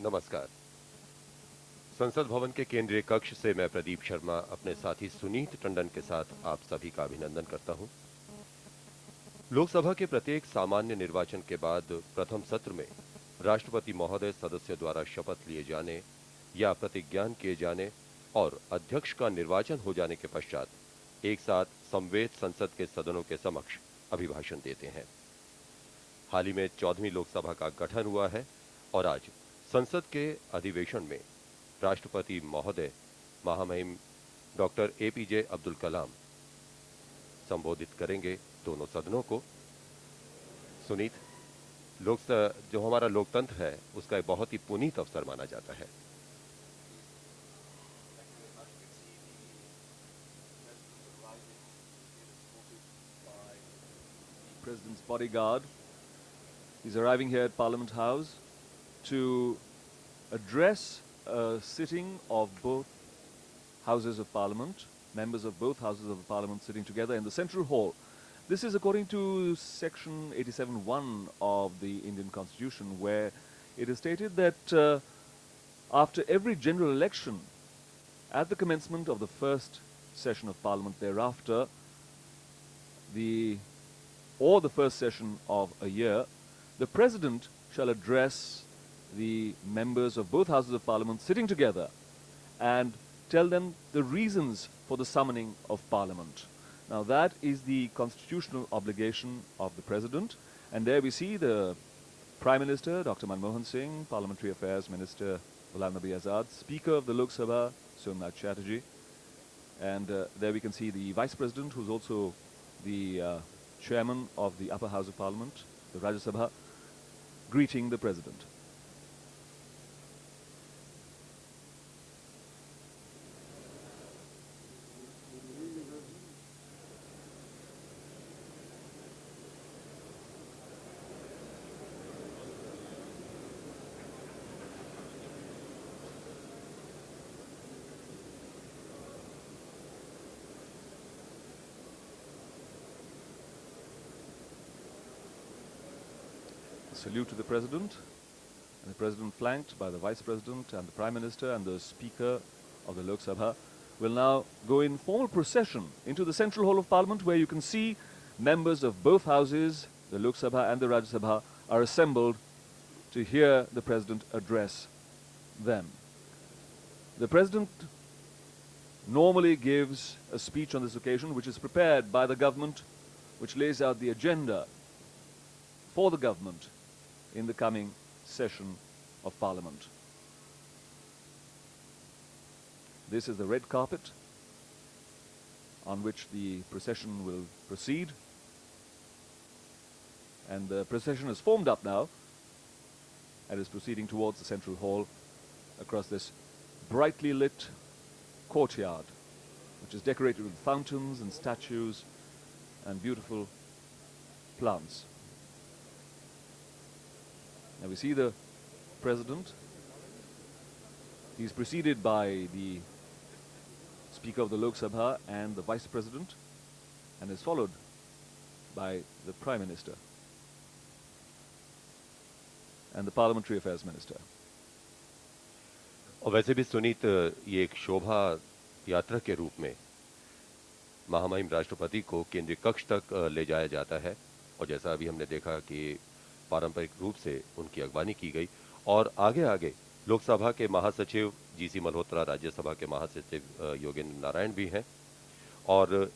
नमस्कार। संसद भवन के केंद्रीय कक्ष से मैं प्रदीप शर्मा अपने साथी सुनीत टंडन के साथ आप सभी का अभिनंदन करता हूं। लोकसभा के प्रत्येक सामान्य निर्वाचन के बाद प्रथम सत्र में राष्ट्रपति महोदय सदस्य द्वारा शपथ लिए जाने या प्रतिज्ञान किए जाने और अध्यक्ष का निर्वाचन हो जाने के पश्चात एक साथ समवेत संसद के सदनों के समक्ष अभिभाषण देते हैं। हाल ही में 14वीं लोकसभा का गठन हुआ है और आज संसद के अधिवेशन में राष्ट्रपति महोदय महामहिम डॉक्टर A.P.J. अब्दुल कलाम संबोधित करेंगे दोनों सदनों को। सुनीत, जो हमारा लोकतंत्र है उसका एक बहुत ही पुनीत अवसर माना जाता है। President's bodyguard. He's arriving here at Parliament House to address a sitting of both Houses of Parliament, members of both Houses of Parliament sitting together in the Central Hall. This is according to Section 87(1) of the Indian Constitution, where it is stated that after every general election, at the commencement of the first session of Parliament thereafter, or the first session of a year, the President shall address the members of both Houses of Parliament sitting together and tell them the reasons for the summoning of Parliament. Now that is the constitutional obligation of the President, and there we see the Prime Minister, Dr. Manmohan Singh, Parliamentary Affairs Minister Ghulam Nabi Azad, Speaker of the Lok Sabha, Somnath Chatterjee, and there we can see the Vice President, who's also the Chairman of the Upper House of Parliament, the Rajya Sabha, greeting the President. Salute to the President, and the President flanked by the Vice President and the Prime Minister and the Speaker of the Lok Sabha will now go in formal procession into the Central Hall of Parliament, where you can see members of both houses, the Lok Sabha and the Rajya Sabha, are assembled to hear the President address them. The President normally gives a speech on this occasion which is prepared by the government, which lays out the agenda for the government in the coming session of Parliament. This is the red carpet on which the procession will proceed, and the procession is formed up now and is proceeding towards the Central Hall across this brightly lit courtyard, which is decorated with fountains and statues and beautiful plants. Now we see the President. He's preceded by the Speaker of the Lok Sabha and the Vice President, and is followed by the Prime Minister and the Parliamentary Affairs Minister. और वैसे भी सुनीत, ये एक शोभा यात्रा के रूप में महामहिम राष्ट्रपति को केंद्रीय कक्ष तक ले जाया जाता है, और जैसा अभी हमने देखा कि पारंपरिक रूप से उनकी अगवानी की गई, और आगे आगे लोकसभा के महासचिव जी.सी. मल्होत्रा, राज्यसभा के महासचिव योगेंद्र नारायण भी हैं, और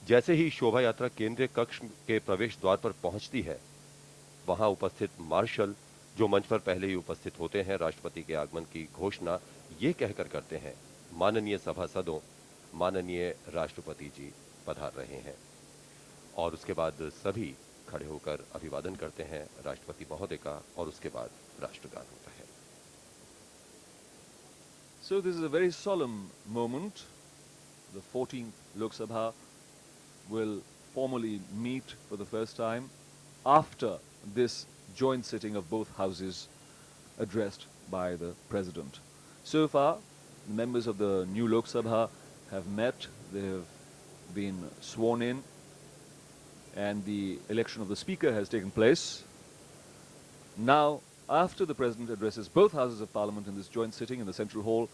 जैसे ही शोभा यात्रा केंद्रीय कक्ष के प्रवेश द्वार पर पहुंचती है, वहां उपस्थित मार्शल जो मंच पर पहले ही उपस्थित होते हैं, राष्ट्रपति के आगमन की घोषणा ये कहकर करते हैं, माननीय सभासदों, माननीय राष्ट्रपति जी पधार रहे हैं, और उसके बाद सभी खड़े होकर अभिवादन करते हैं राष्ट्रपति महोदय का, और उसके बाद राष्ट्रगान होता है। So this is a very solemn moment. The 14th Lok Sabha will formally meet for the first time after this joint sitting of both houses addressed by the President. So far, the members of the new Lok Sabha have met, they have been sworn in, and the election of the Speaker has taken place. Now after the President addresses both Houses of Parliament in this joint sitting in the Central Hall,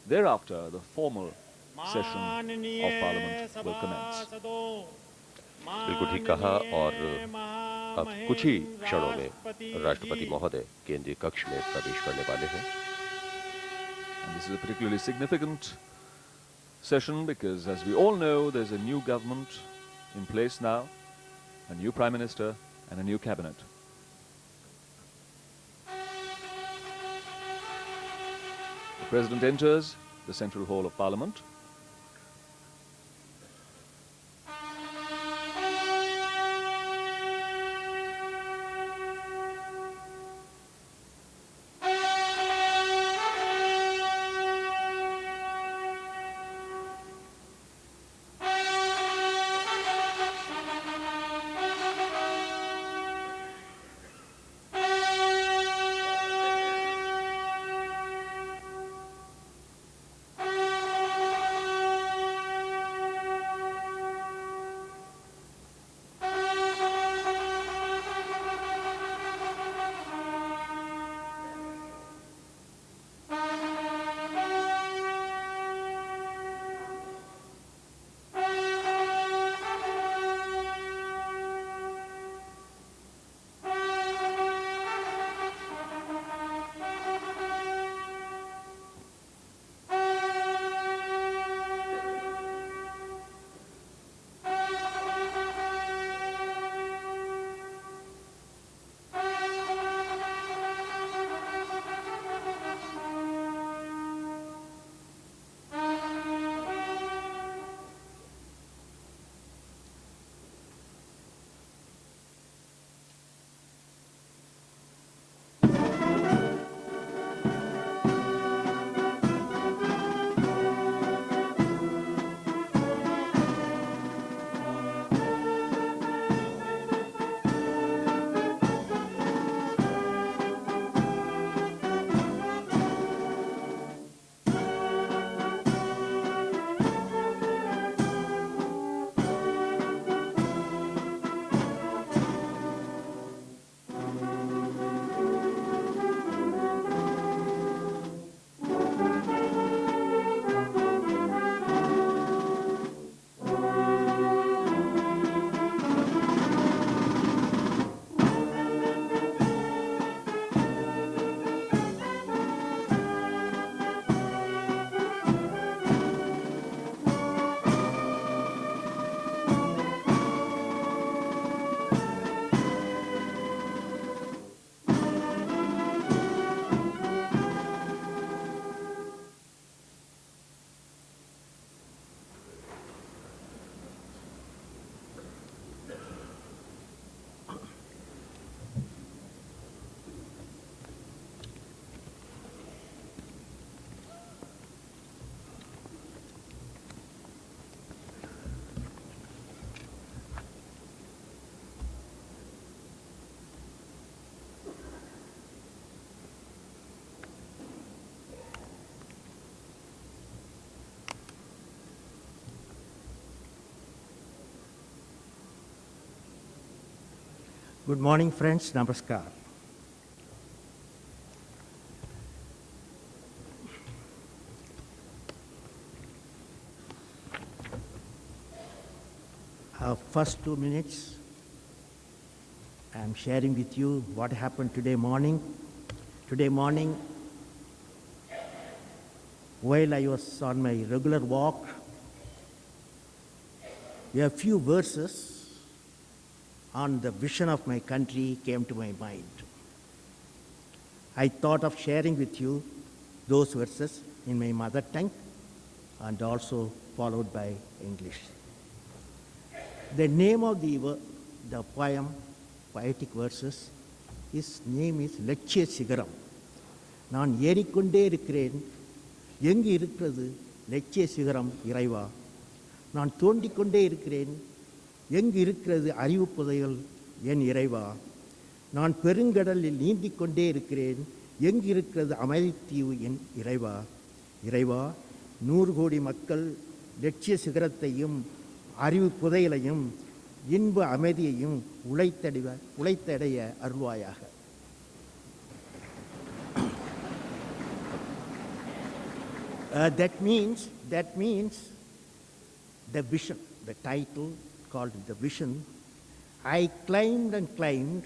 thereafter the formal session of Parliament will commence. बिल्कुल ठीक कहा। और अब कुछ ही क्षणों में राष्ट्रपति महोदय केंद्रीय कक्ष में प्रवेश करने वाले हैं। And this is a particularly significant session because, as we all know, there's a new government in place now, a new Prime Minister and a new cabinet. The President enters the Central Hall of Parliament. Good morning, friends. Namaskar. First 2 minutes, I'm sharing with you what happened today morning. Today morning, while I was on my regular walk, a few verses on the vision of my country came to my mind. I thought of sharing with you those verses in my mother tongue and also followed by English. The name of the poem, poetic verses, his name is Lecce Sigaram. நான் ஏறிக்கொண்டே இருக்கிறேன், எங்கு இருக்கிறது லட்சிய சிகரம் இறைவா? நான் தோண்டிக்கொண்டே இருக்கிறேன், எங்கு இருக்கிறது அறிவு புதையல் என் இறைவா? நான் பெருங்கடலில் நீந்திக் கொண்டே இருக்கிறேன், எங்கு இருக்கிறது அமைதித்தீவு என் இறைவா? இறைவா, 100 கோடி மக்கள் லட்சிய சிகரத்தையும் அறிவு புதையலையும் இன்ப அமைதியையும் உழைத்தடைய அருள்வாயாக. That means the vision, the title called the vision. I climbed and climbed.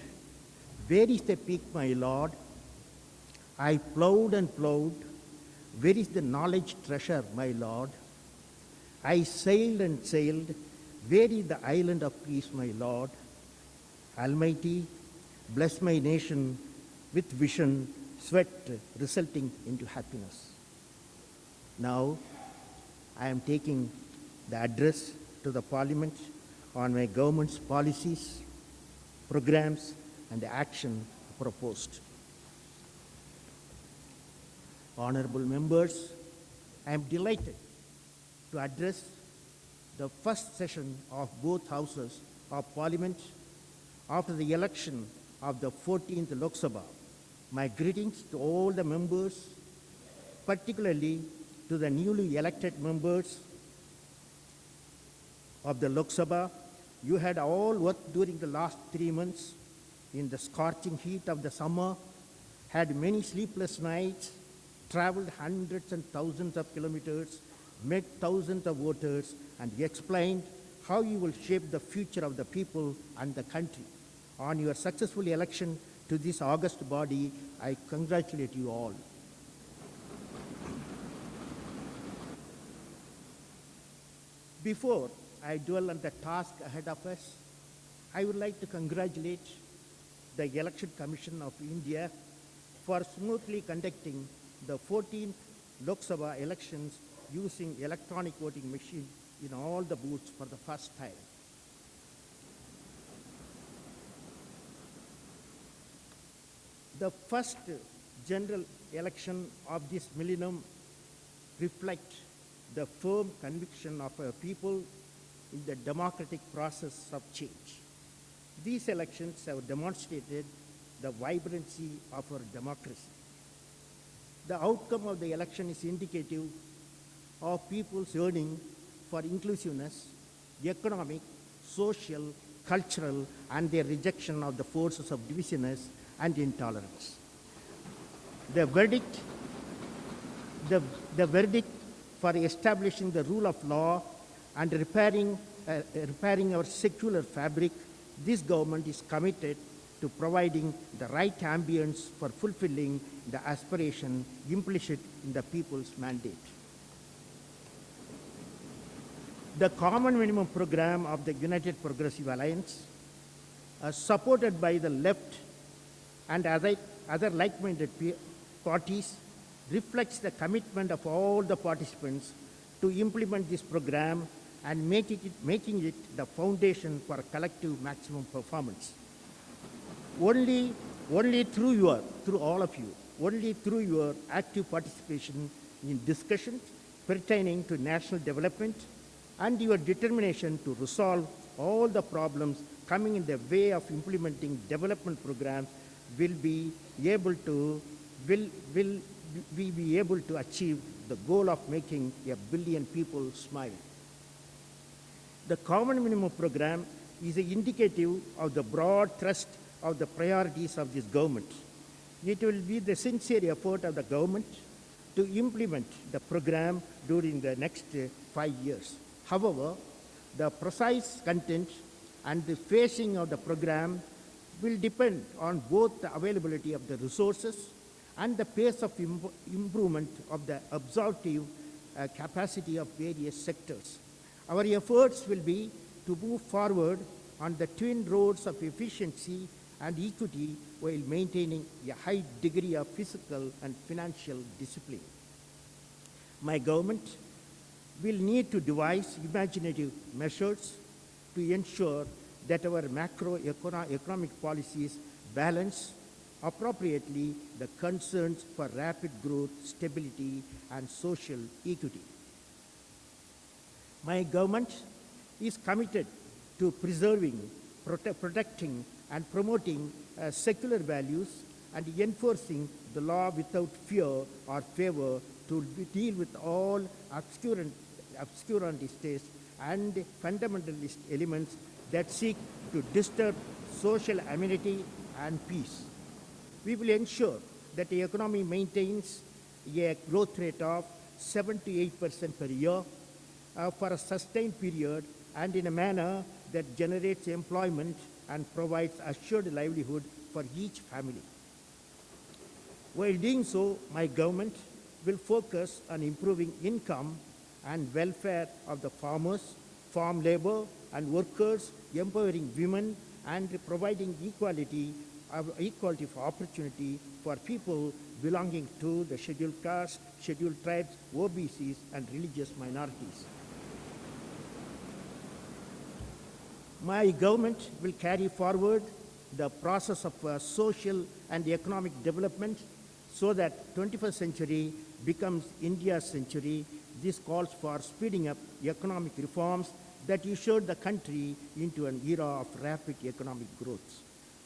Where is the peak, my Lord? I plowed and plowed. Where is the knowledge treasure, my Lord? I sailed and sailed. Where is the island of peace, my Lord? Almighty, bless my nation with vision, sweat resulting into happiness. Now, I am taking the address to the Parliament on my government's policies, programs, and the action proposed. Honorable members, I am delighted to address the first session of both houses of Parliament after the election of the 14th Lok Sabha. My greetings to all the members, particularly to the newly elected members of the Lok Sabha. You had all worked during the last 3 months in the scorching heat of the summer, had many sleepless nights, traveled hundreds and thousands of kilometers, met thousands of voters, and explained how you will shape the future of the people and the country. On your successful election to this august body, I congratulate you all. Before I dwell on the task ahead of us, I would like to congratulate the Election Commission of India for smoothly conducting the 14th Lok Sabha elections using electronic voting machine in all the booths for the first time. The first general election of this millennium reflects the firm conviction of our people in the democratic process of change. These elections have demonstrated the vibrancy of our democracy. The outcome of the election is indicative of people's yearning for inclusiveness, economic, social, cultural, and their rejection of the forces of divisiveness and intolerance. The verdict for establishing the rule of law and repairing our secular fabric, this government is committed to providing the right ambience for fulfilling the aspiration implicit in the people's mandate. The Common Minimum Program of the United Progressive Alliance, supported by the left and other like-minded parties, reflects the commitment of all the participants to implement this program and making it the foundation for collective maximum performance. Only through all of you, only through your active participation in discussions pertaining to national development and your determination to resolve all the problems coming in the way of implementing development programs will we be able to achieve the goal of making 1 billion people smile. The Common Minimum Program is indicative of the broad thrust of the priorities of this government. It will be the sincere effort of the government to implement the program during the next 5 years. However, the precise content and the phasing of the program will depend on both the availability of the resources and the pace of improvement of the absorptive capacity of various sectors. Our efforts will be to move forward on the twin roads of efficiency and equity while maintaining a high degree of fiscal and financial discipline. My government will need to devise imaginative measures to ensure that our macroeconomic policies balance appropriately the concerns for rapid growth, stability, and social equity. My government is committed to preserving, protecting, and promoting secular values and enforcing the law without fear or favor to deal with all obscurantists and fundamentalist elements that seek to disturb social amenity and peace. We will ensure that the economy maintains a growth rate of 7 to 8% per year for a sustained period and in a manner that generates employment and provides assured livelihood for each family. While doing so, my government will focus on improving income and welfare of the farmers, farm labor, and workers, empowering women, and providing equality of opportunity for people belonging to the scheduled castes, scheduled tribes, OBCs, and religious minorities. My government will carry forward the process of social and economic development so that 21st century becomes India's century. This calls for speeding up economic reforms that ushered the country into an era of rapid economic growth.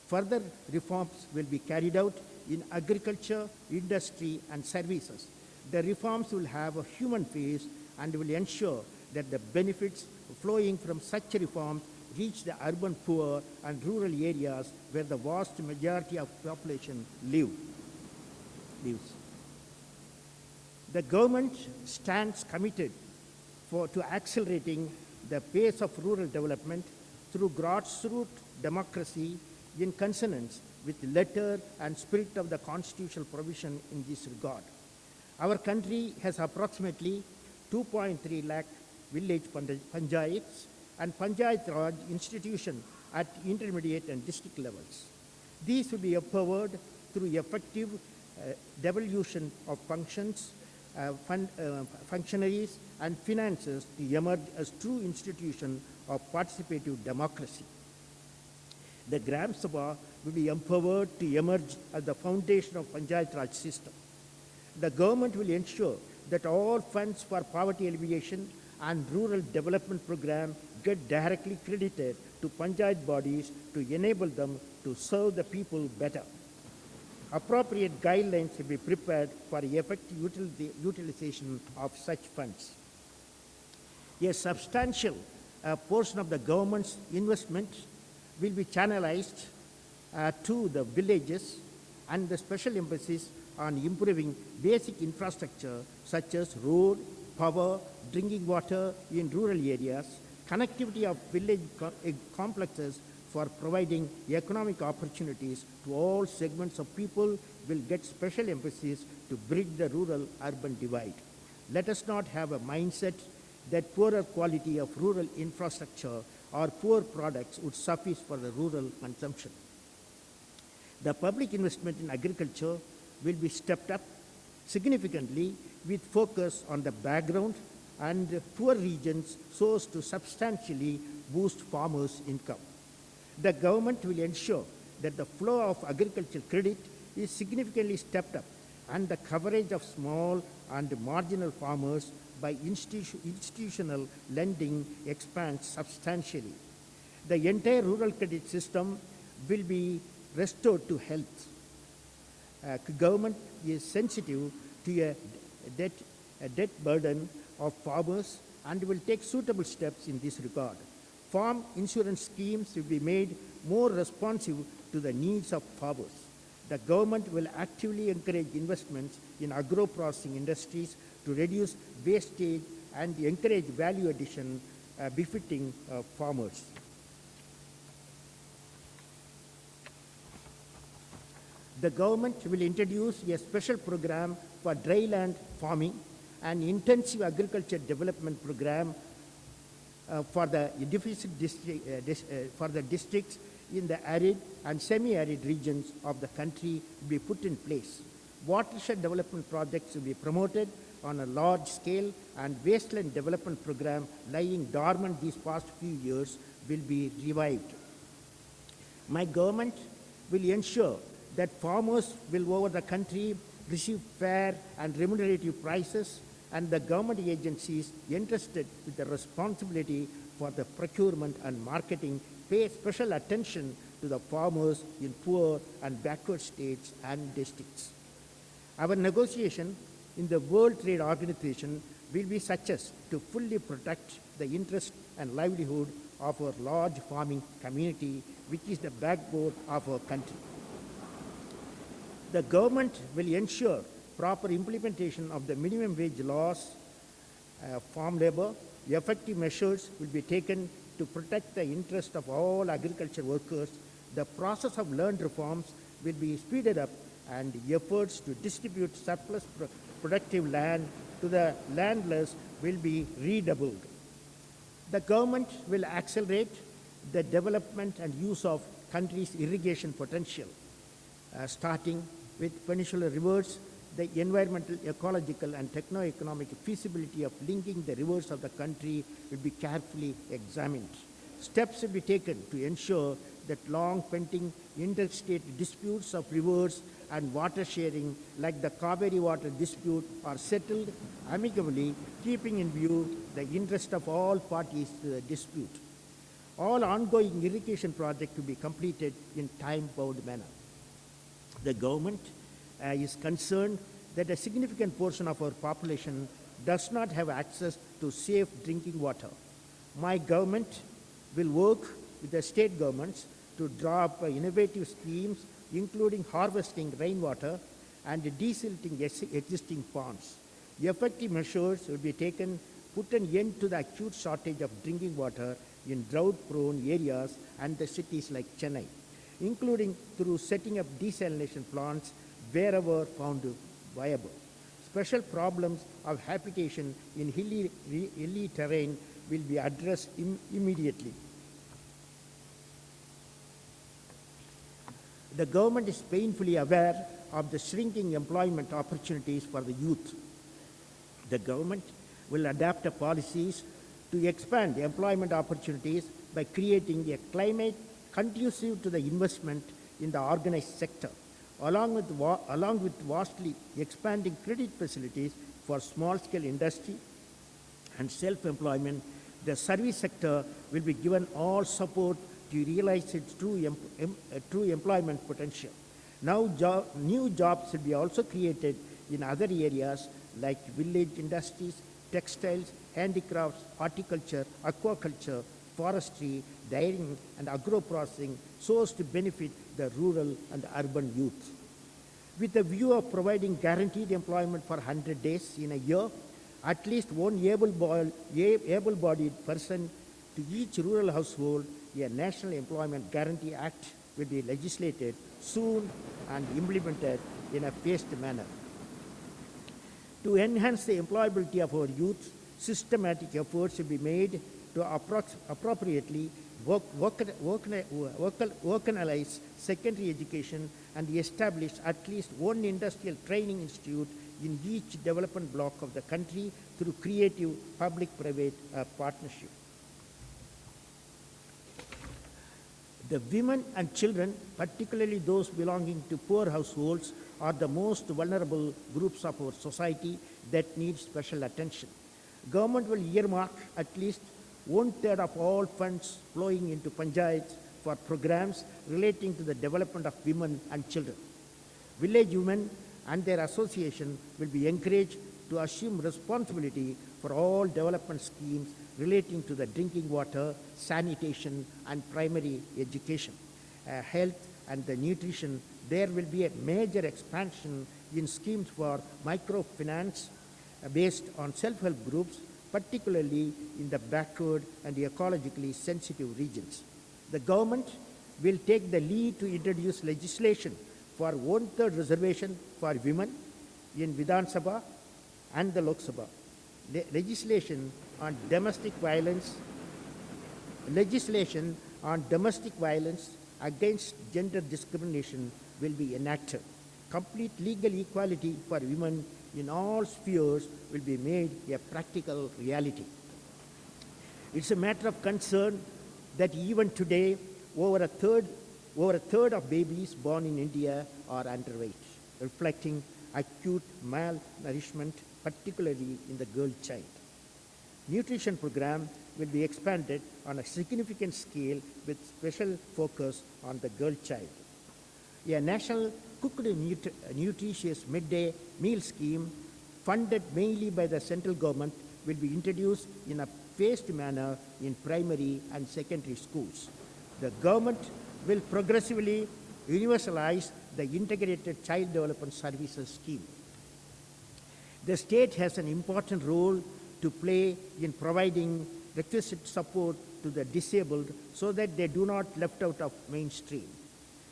Further reforms will be carried out in agriculture, industry, and services. The reforms will have a human face and will ensure that the benefits flowing from such reforms reach the urban poor and rural areas where the vast majority of population lives. The government stands committed to accelerating the pace of rural development through grassroots democracy in consonance with the letter and spirit of the constitutional provision in this regard. Our country has approximately 2.3 lakh village panchayats and panchayat raj institutions at intermediate and district levels. These will be empowered through effective devolution of functionaries and finances to emerge as true institutions of participative democracy. The Gram Sabha will be empowered to emerge as the foundation of Panchayat Raj system. The government will ensure that all funds for poverty alleviation and rural development program get directly credited to Panchayat bodies to enable them to serve the people better. Appropriate guidelines will be prepared for effective utilization of such funds. A substantial portion of the government's investment will be channelized to the villages and the special emphasis on improving basic infrastructure such as road, power, drinking water in rural areas, connectivity of village complexes for providing economic opportunities to all segments of people will get special emphasis to bridge the rural-urban divide. Let us not have a mindset that poorer quality of rural infrastructure or poor products would suffice for the rural consumption. The public investment in agriculture will be stepped up significantly with focus on the background and poor regions so as to substantially boost farmers' income. The government will ensure that the flow of agricultural credit is significantly stepped up and the coverage of small and marginal farmers by institutional lending expands substantially. The entire rural credit system will be restored to health. Government is sensitive to a debt burden of farmers and will take suitable steps in this regard. Farm insurance schemes will be made more responsive to the needs of farmers. The government will actively encourage investments in agro-processing industries to reduce wastage and encourage value addition befitting farmers. The government will introduce a special program for dryland farming and intensive agriculture development program for the deficit districts in the arid and semi-arid regions of the country will be put in place. Watershed development projects will be promoted on a large scale, and wasteland development program lying dormant these past few years will be revived. My government will ensure that farmers will over the country receive fair and remunerative prices, and the government agencies entrusted with the responsibility for the procurement and marketing pay special attention to the farmers in poor and backward states and districts. Our negotiation in the World Trade Organization will be such as to fully protect the interest and livelihood of our large farming community, which is the backbone of our country. The government will ensure proper implementation of the minimum wage laws, farm labor, effective measures will be taken to protect the interest of all agriculture workers. The process of land reforms will be speeded up and efforts to distribute surplus productive land to the landless will be redoubled. The government will accelerate the development and use of country's irrigation potential, starting with peninsular rivers. The environmental, ecological, and techno-economic feasibility of linking the rivers of the country will be carefully examined. Steps will be taken to ensure that long-pending interstate disputes of rivers and water sharing, like the Kaveri water dispute, are settled amicably, keeping in view the interest of all parties to the dispute. All ongoing irrigation projects will be completed in time-bound manner. The government is concerned that a significant portion of our population does not have access to safe drinking water. My government will work with the state governments to draw up innovative schemes, including harvesting rainwater and desilting existing ponds. Effective measures will be taken to put an end to the acute shortage of drinking water in drought-prone areas and the cities like Chennai, including through setting up desalination plants wherever found viable. Special problems of habitation in hilly terrain will be addressed immediately. The government is painfully aware of the shrinking employment opportunities for the youth. The government will adapt policies to expand employment opportunities by creating a climate conducive to the investment in the organized sector, along with vastly expanding credit facilities for small-scale industry and self-employment. The service sector will be given all support to realize its true employment potential. Now, new jobs will be also created in other areas like village industries, textiles, handicrafts, horticulture, aquaculture, forestry, dairying, and agro-processing, so as to benefit the rural and urban youth. With a view of providing guaranteed employment for 100 days in a year, at least one able-bodied person to each rural household, a National Employment Guarantee Act will be legislated soon and implemented in a phased manner. To enhance the employability of our youth, systematic efforts will be made to appropriately vocalize secondary education and establish at least one industrial training institute in each development block of the country through creative public-private partnership. The women and children, particularly those belonging to poor households, are the most vulnerable groups of our society that need special attention. Government will earmark at least 1/3 of all funds flowing into panchayats for programs relating to the development of women and children. Village women and their association will be encouraged to assume responsibility for all development schemes relating to the drinking water, sanitation, and primary education, health, and the nutrition. There will be a major expansion in schemes for microfinance based on self-help groups, particularly in the backward and ecologically sensitive regions. The government will take the lead to introduce legislation for 1/3 reservation for women in Vidhan Sabha and the Lok Sabha. Legislation on domestic violence against gender discrimination will be enacted. Complete legal equality for women in all spheres will be made a practical reality. It's a matter of concern that even today, over a third of babies born in India are underweight, reflecting acute malnourishment, particularly in the girl child. Nutrition program will be expanded on a significant scale with special focus on the girl child. A national cooked nutritious midday meal scheme funded mainly by the central government will be introduced in a phased manner in primary and secondary schools. The government will progressively universalize the integrated child development services scheme. The state has an important role to play in providing requisite support to the disabled so that they do not left out of mainstream.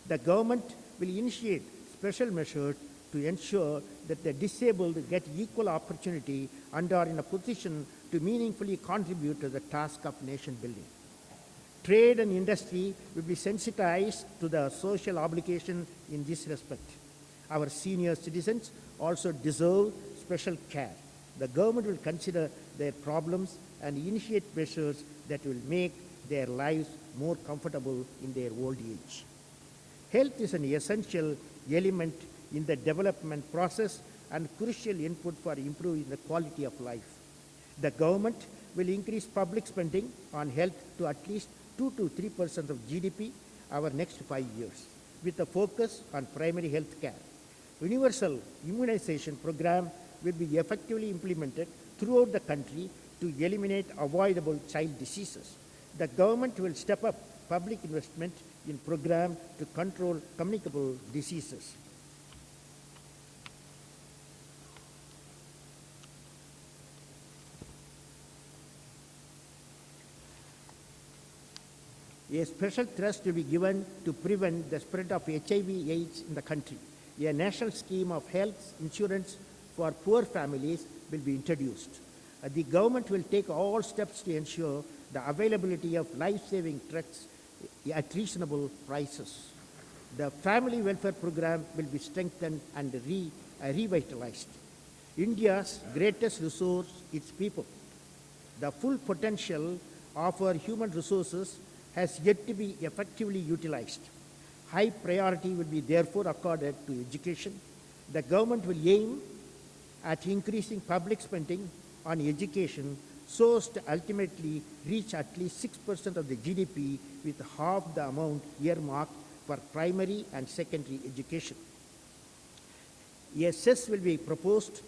The government will initiate special measures to ensure that the disabled get equal opportunity and are in a position to meaningfully contribute to the task of nation building. Trade and industry will be sensitized to the social obligation in this respect. Our senior citizens also deserve special care. The government will consider their problems and initiate measures that will make their lives more comfortable in their old age. Health is an essential element in the development process and crucial input for improving the quality of life. The government will increase public spending on health to at least 2 to 3% of GDP over next 5 years, with a focus on primary health care. Universal immunization program will be effectively implemented throughout the country to eliminate avoidable child diseases. The government will step up public investment in programs to control communicable diseases. A special thrust will be given to prevent the spread of HIV/AIDS in the country. A national scheme of health insurance for poor families will be introduced. The government will take all steps to ensure the availability of life-saving drugs at reasonable prices. The family welfare program will be strengthened and revitalized. India's greatest resource is people. The full potential of our human resources has yet to be effectively utilized. High priority will be therefore accorded to education. The government will aim at increasing public spending on education so as to ultimately reach at least 6% of the GDP with half the amount earmarked for primary and secondary education. A cess will be proposed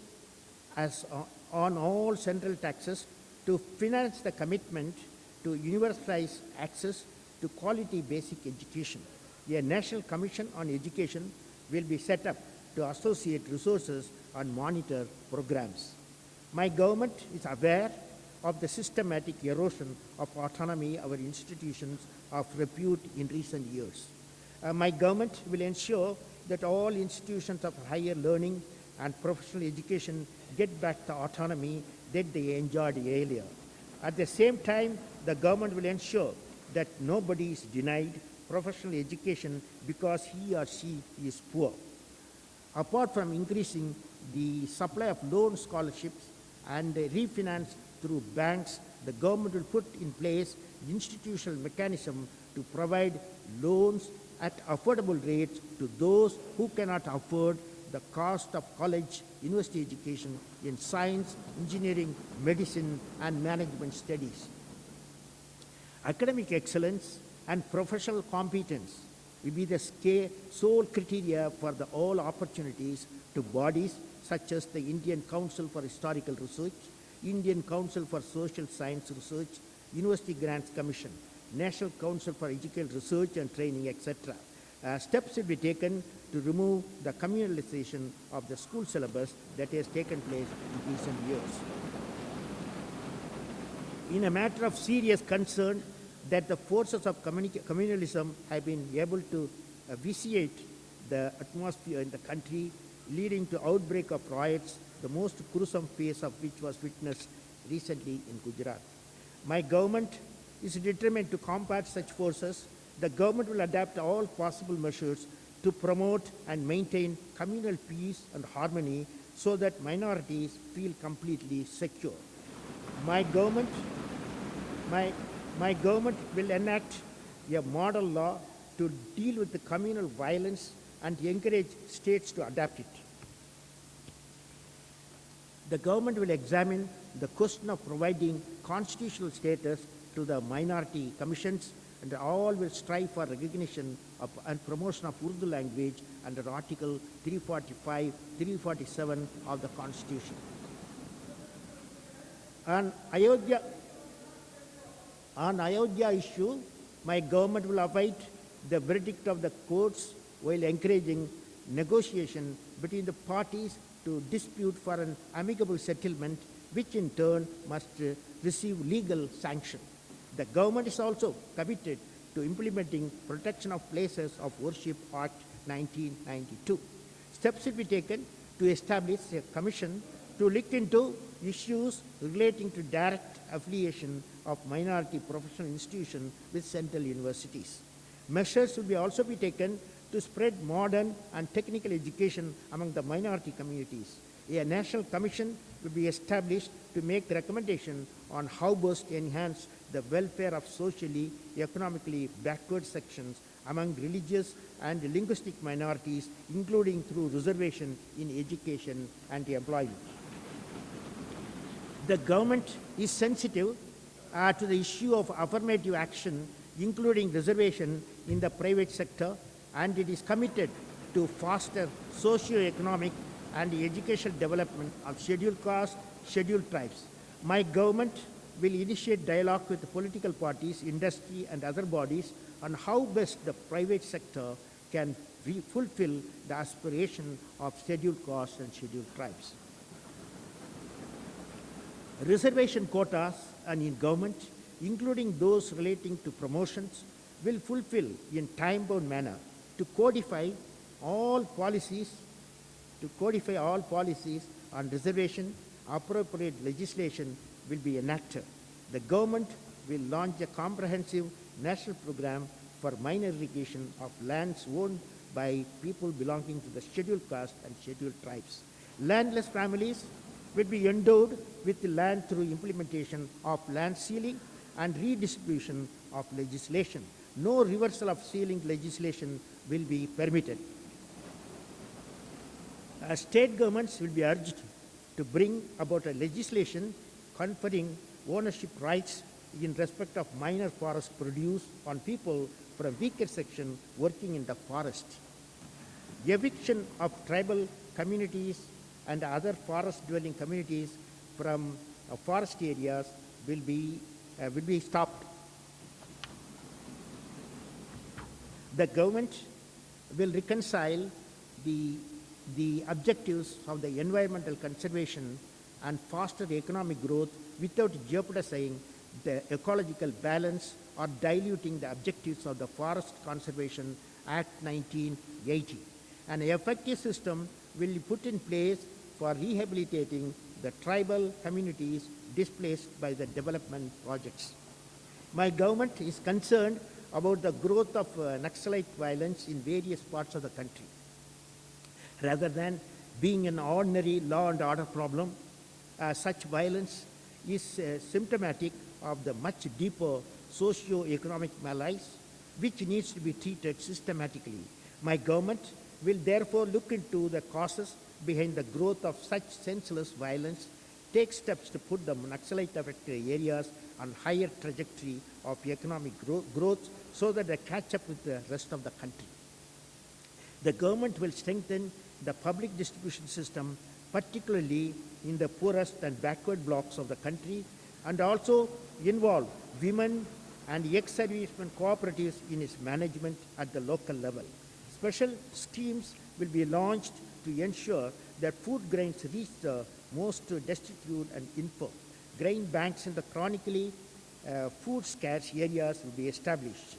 as on all central taxes to finance the commitment to universalize access to quality basic education. A national commission on education will be set up to associate resources and monitor programs. My government is aware of the systematic erosion of autonomy of our institutions of repute in recent years. My government will ensure that all institutions of higher learning and professional education get back the autonomy that they enjoyed earlier. At the same time, the government will ensure that nobody is denied professional education because he or she is poor. Apart from increasing the supply of loan scholarships and refinance through banks, the government will put in place institutional mechanism to provide loans at affordable rates to those who cannot afford the cost of college, university education in science, engineering, medicine, and management studies. Academic excellence and professional competence will be the sole criteria for all opportunities to bodies such as the Indian Council for Historical Research, Indian Council for Social Science Research, University Grants Commission, National Council for Educational Research and Training, etc. Steps will be taken to remove the communalization of the school syllabus that has taken place in recent years. In a matter of serious concern that the forces of communalism have been able to vitiate the atmosphere in the country, leading to outbreak of riots, the most gruesome phase of which was witnessed recently in Gujarat. My government is determined to combat such forces. The government will adapt all possible measures to promote and maintain communal peace and harmony so that minorities feel completely secure. My government will enact a model law to deal with the communal violence and encourage states to adapt it. The government will examine the question of providing constitutional status to the minority commissions, and all will strive for recognition of and promotion of Urdu language under Article 345, 347 of the Constitution. On Ayodhya issue, my government will await the verdict of the courts while encouraging negotiation between the parties to dispute for an amicable settlement, which in turn must receive legal sanction. The government is also committed to implementing Protection of Places of Worship Act 1992. Steps will be taken to establish a commission to look into issues relating to direct affiliation of minority professional institutions with central universities. Measures will also be taken to spread modern and technical education among the minority communities. A national commission will be established to make recommendations on how best to enhance the welfare of socially, economically backward sections among religious and linguistic minorities, including through reservation in education and employment. The government is sensitive to the issue of affirmative action, including reservation in the private sector, and it is committed to foster socio-economic and educational development of scheduled castes, scheduled tribes. My government will initiate dialogue with the political parties, industry, and other bodies on how best the private sector can fulfill the aspiration of scheduled castes and scheduled tribes. Reservation quotas and in government, including those relating to promotions, will fulfill in time-bound manner to codify all policies on reservation. Appropriate legislation will be enacted. The government will launch a comprehensive national program for minor irrigation of lands owned by people belonging to the scheduled caste and scheduled tribes. Landless families will be endowed with the land through implementation of land ceiling and redistribution of legislation. No reversal of ceiling legislation will be permitted. State governments will be urged to bring about a legislation conferring ownership rights in respect of minor forest produce on people from weaker section working in the forest. Eviction of tribal communities and other forest-dwelling communities from forest areas will be stopped. The government will reconcile the objectives of the environmental conservation and foster economic growth without jeopardizing the ecological balance or diluting the objectives of the Forest Conservation Act 1980. An effective system will be put in place for rehabilitating the tribal communities displaced by the development projects. My government is concerned about the growth of Naxalite violence in various parts of the country. Rather than being an ordinary law and order problem, such violence is symptomatic of the much deeper socio-economic malaise which needs to be treated systematically. My government will therefore look into the causes behind the growth of such senseless violence, take steps to put the Naxalite-affected areas on higher trajectory of economic growth so that they catch up with the rest of the country. The government will strengthen the public distribution system, particularly in the poorest and backward blocks of the country, and also involve women and ex-servicemen cooperatives in its management at the local level. Special schemes will be launched to ensure that food grains reach the most destitute and infirm. Grain banks in the chronically food scarce areas will be established,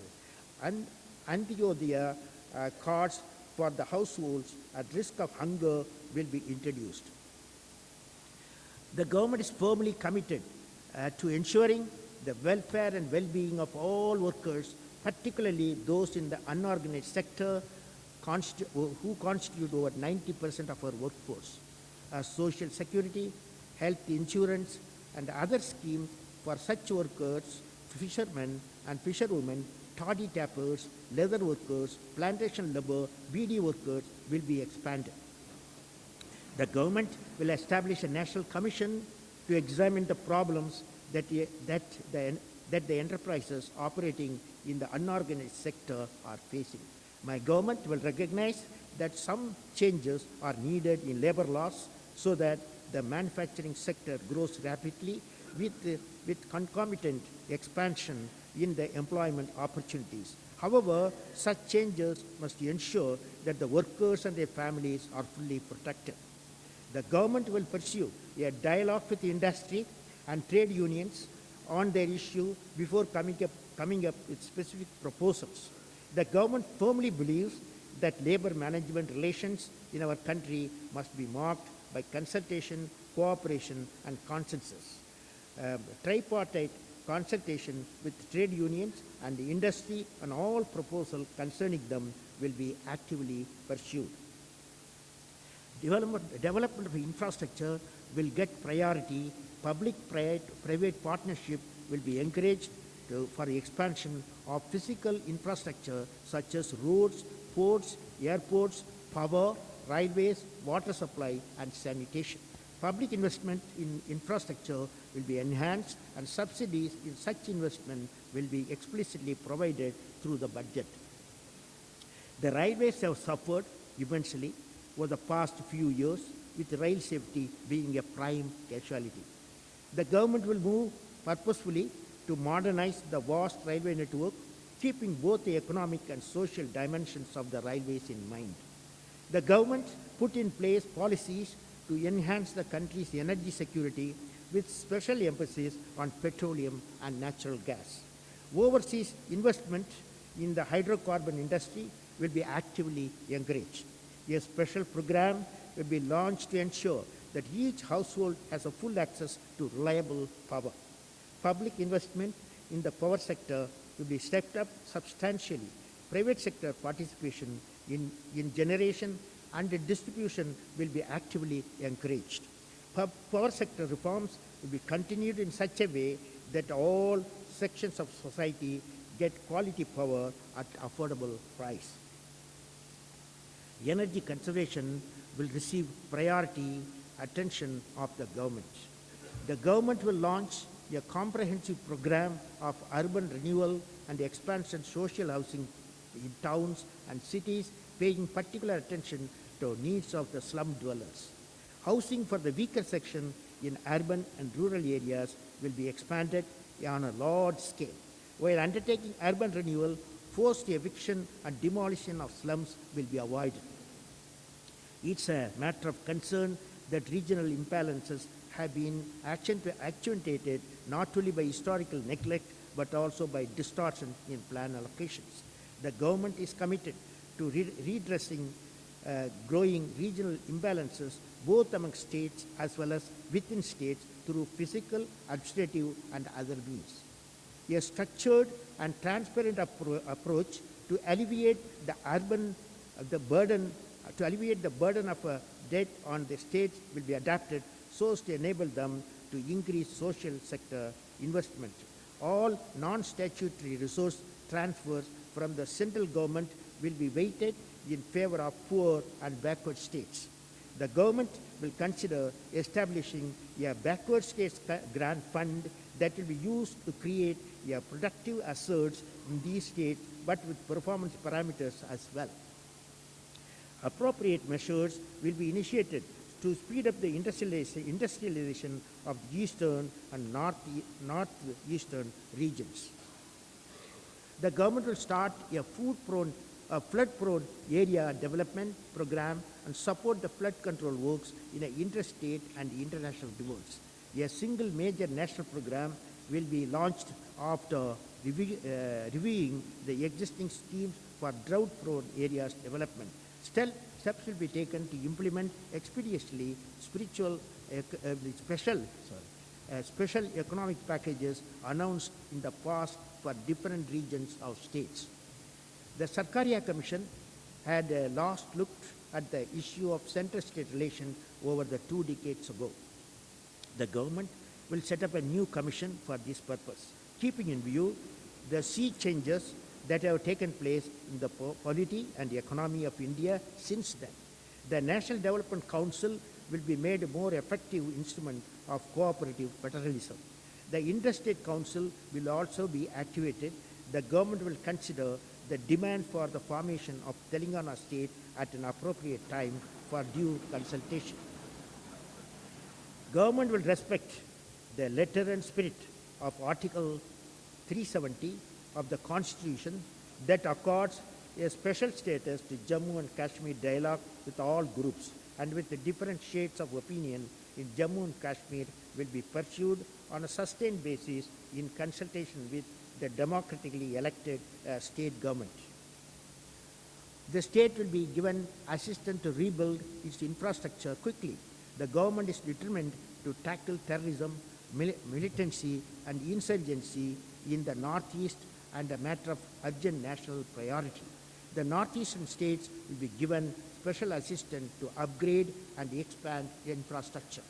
and Antyodaya cards for the households at risk of hunger will be introduced. The government is firmly committed to ensuring the welfare and well-being of all workers, particularly those in the unorganized sector who constitute over 90% of our workforce. Social security, health insurance, and other schemes for such workers, fishermen and fisherwomen, toddy tappers, leather workers, plantation labor, BD workers will be expanded. The government will establish a national commission to examine the problems that the enterprises operating in the unorganized sector are facing. My government will recognize that some changes are needed in labor laws so that the manufacturing sector grows rapidly with concomitant expansion in the employment opportunities. However, such changes must ensure that the workers and their families are fully protected. The government will pursue a dialogue with industry and trade unions on their issue before coming up with specific proposals. The government firmly believes that labor management relations in our country must be marked by consultation, cooperation, and consensus. Tripartite consultation with trade unions and the industry on all proposals concerning them will be actively pursued. Development of infrastructure will get priority. Public-private partnership will be encouraged for the expansion of physical infrastructure such as roads, ports, airports, power, railways, water supply, and sanitation. Public investment in infrastructure will be enhanced, and subsidies in such investment will be explicitly provided through the budget. The railways have suffered immensely over the past few years, with rail safety being a prime casualty. The government will move purposefully to modernize the vast railway network, keeping both the economic and social dimensions of the railways in mind. The government put in place policies to enhance the country's energy security with special emphasis on petroleum and natural gas. Overseas investment in the hydrocarbon industry will be actively encouraged. A special program will be launched to ensure that each household has a full access to reliable power. Public investment in the power sector will be stepped up substantially. Private sector participation in generation and distribution will be actively encouraged. Power sector reforms will be continued in such a way that all sections of society get quality power at affordable price. Energy conservation will receive priority attention of the government. The government will launch a comprehensive program of urban renewal and expansion social housing in towns and cities, paying particular attention to needs of the slum dwellers. Housing for the weaker section in urban and rural areas will be expanded on a large scale. While undertaking urban renewal, forced eviction and demolition of slums will be avoided. It's a matter of concern that regional imbalances have been accentuated not only by historical neglect but also by distortion in plan allocations. The government is committed to redressing growing regional imbalances both among states as well as within states through physical, administrative, and other means. A structured and transparent approach to alleviate the burden of debt on the states will be adapted so as to enable them to increase social sector investment. All non-statutory resource transfers from the central government will be weighted in favor of poor and backward states. The government will consider establishing a backward states grant fund that will be used to create a productive assets in these states, but with performance parameters as well. Appropriate measures will be initiated to speed up the industrialization of the eastern and northeastern regions. The government will start a flood-prone area development program and support the flood control works in an interstate and international divorce. A single major national program will be launched after reviewing the existing schemes for drought-prone areas development. Steps will be taken to implement expeditiously special economic packages announced in the past for different regions of states. The Sarkaria Commission had last looked at the issue of center-state relations over the 2 decades ago. The government will set up a new commission for this purpose, keeping in view the sea changes that have taken place in the polity and the economy of India since then. The National Development Council will be made a more effective instrument of cooperative federalism. The Interstate Council will also be activated. The government will consider the demand for the formation of Telangana state at an appropriate time for due consultation. Government will respect the letter and spirit of Article 370 of the Constitution that accords a special status to Jammu and Kashmir dialogue with all groups. and with the different shades of opinion in Jammu and Kashmir will be pursued on a sustained basis in consultation with the democratically elected state government. The state will be given assistance to rebuild its infrastructure quickly. The government is determined to tackle terrorism, militancy, and insurgency in the Northeast and a matter of urgent national priority. The Northeastern states will be given special assistance to upgrade and expand infrastructure.